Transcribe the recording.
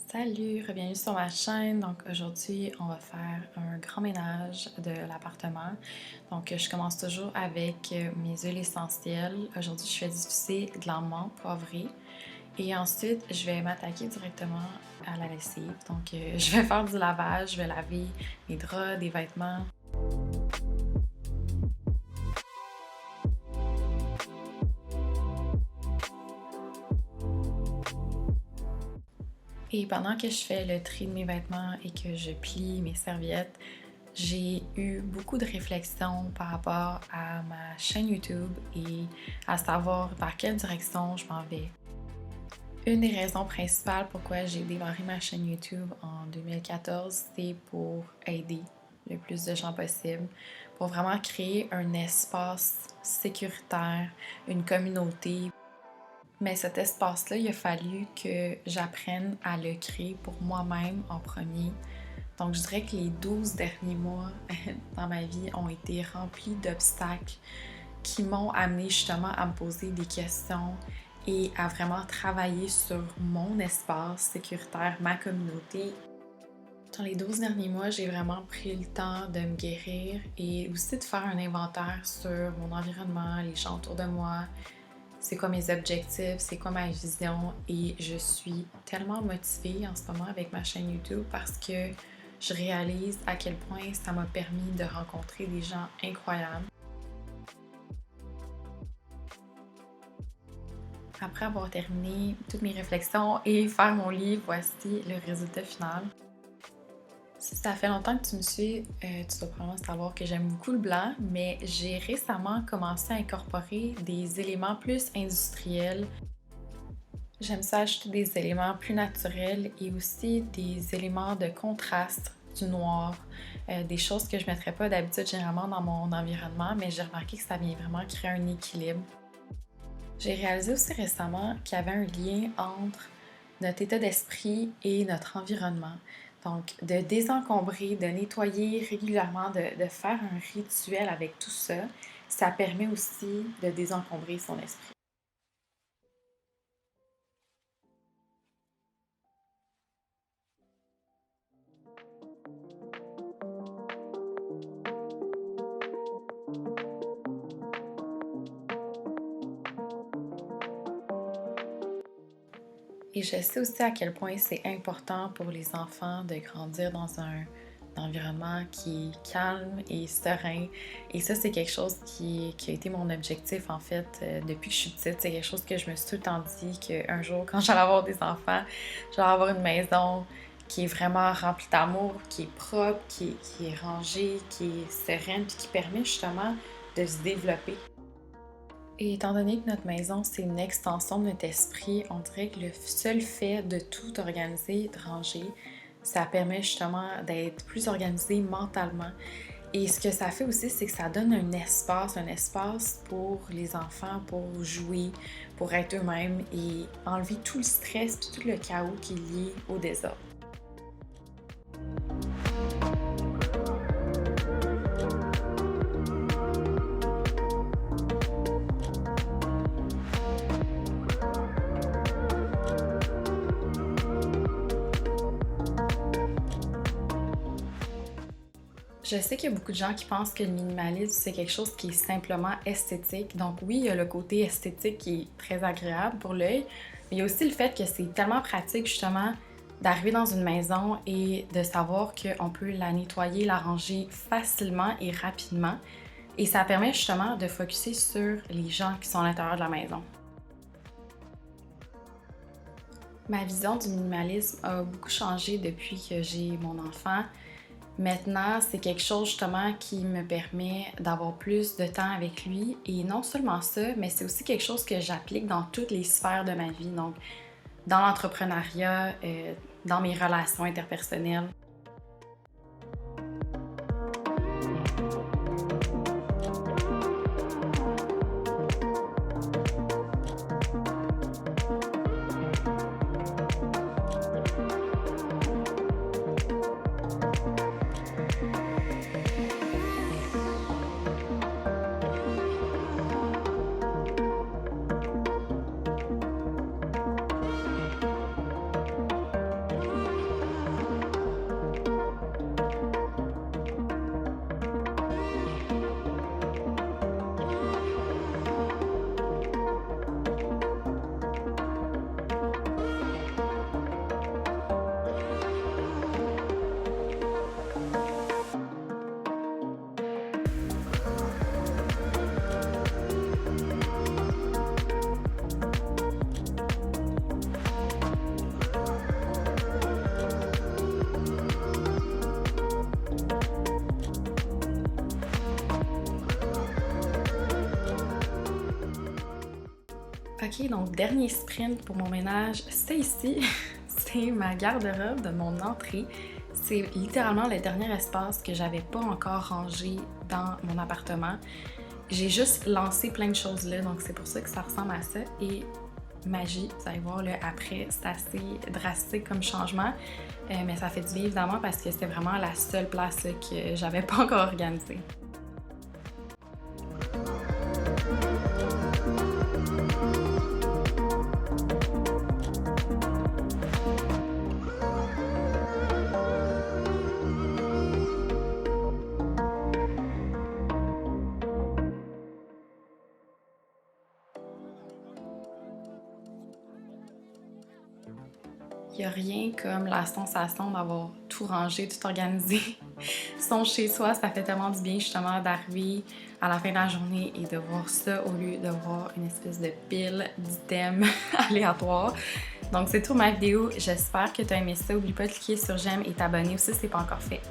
Salut, bienvenue sur ma chaîne. Donc aujourd'hui, on va faire un grand ménage de l'appartement. Donc je commence toujours avec mes huiles essentielles. Aujourd'hui, je fais diffuser de la menthe poivrée. Et ensuite, je vais m'attaquer directement à la lessive. Donc je vais faire du lavage, je vais laver mes draps, des vêtements. Et pendant que je fais le tri de mes vêtements et que je plie mes serviettes, j'ai eu beaucoup de réflexions par rapport à ma chaîne YouTube et à savoir vers quelle direction je m'en vais. Une des raisons principales pourquoi j'ai démarré ma chaîne YouTube en 2014, c'est pour aider le plus de gens possible, pour vraiment créer un espace sécuritaire, une communauté. Mais cet espace-là, il a fallu que j'apprenne à le créer pour moi-même en premier. Donc, je dirais que les 12 derniers mois dans ma vie ont été remplis d'obstacles qui m'ont amené justement à me poser des questions et à vraiment travailler sur mon espace sécuritaire, ma communauté. Dans les 12 derniers mois, j'ai vraiment pris le temps de me guérir et aussi de faire un inventaire sur mon environnement, les gens autour de moi, c'est quoi mes objectifs, c'est quoi ma vision, et je suis tellement motivée en ce moment avec ma chaîne YouTube parce que je réalise à quel point ça m'a permis de rencontrer des gens incroyables. Après avoir terminé toutes mes réflexions et faire mon livre, voici le résultat final. Si ça fait longtemps que tu me suis, tu dois probablement savoir que j'aime beaucoup le blanc, mais j'ai récemment commencé à incorporer des éléments plus industriels. J'aime ça ajouter des éléments plus naturels et aussi des éléments de contraste, du noir, des choses que je ne mettrais pas d'habitude généralement dans mon environnement, mais j'ai remarqué que ça vient vraiment créer un équilibre. J'ai réalisé aussi récemment qu'il y avait un lien entre notre état d'esprit et notre environnement. Donc, de désencombrer, de nettoyer régulièrement, de faire un rituel avec tout ça, ça permet aussi de désencombrer son esprit. Et je sais aussi à quel point c'est important pour les enfants de grandir dans un environnement qui est calme et serein. Et ça, c'est quelque chose qui a été mon objectif, en fait, depuis que je suis petite. C'est quelque chose que je me suis tout le temps dit qu'un jour, quand j'allais avoir des enfants, j'allais avoir une maison qui est vraiment remplie d'amour, qui est propre, qui est rangée, qui est sereine, puis qui permet justement de se développer. Et étant donné que notre maison, c'est une extension de notre esprit, on dirait que le seul fait de tout organiser, de ranger, ça permet justement d'être plus organisé mentalement. Et ce que ça fait aussi, c'est que ça donne un espace pour les enfants, pour jouer, pour être eux-mêmes et enlever tout le stress et tout le chaos qui est lié au désordre. Je sais qu'il y a beaucoup de gens qui pensent que le minimalisme, c'est quelque chose qui est simplement esthétique. Donc oui, il y a le côté esthétique qui est très agréable pour l'œil, mais il y a aussi le fait que c'est tellement pratique justement d'arriver dans une maison et de savoir qu'on peut la nettoyer, la ranger facilement et rapidement. Et ça permet justement de focusser sur les gens qui sont à l'intérieur de la maison. Ma vision du minimalisme a beaucoup changé depuis que j'ai mon enfant. Maintenant, c'est quelque chose justement qui me permet d'avoir plus de temps avec lui. Et non seulement ça, mais c'est aussi quelque chose que j'applique dans toutes les sphères de ma vie. Donc, dans l'entrepreneuriat, dans mes relations interpersonnelles. Ok, donc dernier sprint pour mon ménage, c'est ici. C'est ma garde-robe de mon entrée. C'est littéralement le dernier espace que j'avais pas encore rangé dans mon appartement. J'ai juste lancé plein de choses là, donc c'est pour ça que ça ressemble à ça. Et magie, vous allez voir, là, après, c'est assez drastique comme changement, mais ça fait du bien évidemment parce que c'était vraiment la seule place là, que j'avais pas encore organisée. Il n'y a rien comme la sensation d'avoir tout rangé, tout organisé. Son chez soi, ça fait tellement du bien justement d'arriver à la fin de la journée et de voir ça au lieu de voir une espèce de pile d'items aléatoires. Donc c'est tout ma vidéo, j'espère que tu as aimé ça. N'oublie pas de cliquer sur j'aime et t'abonner aussi si ce n'est pas encore fait.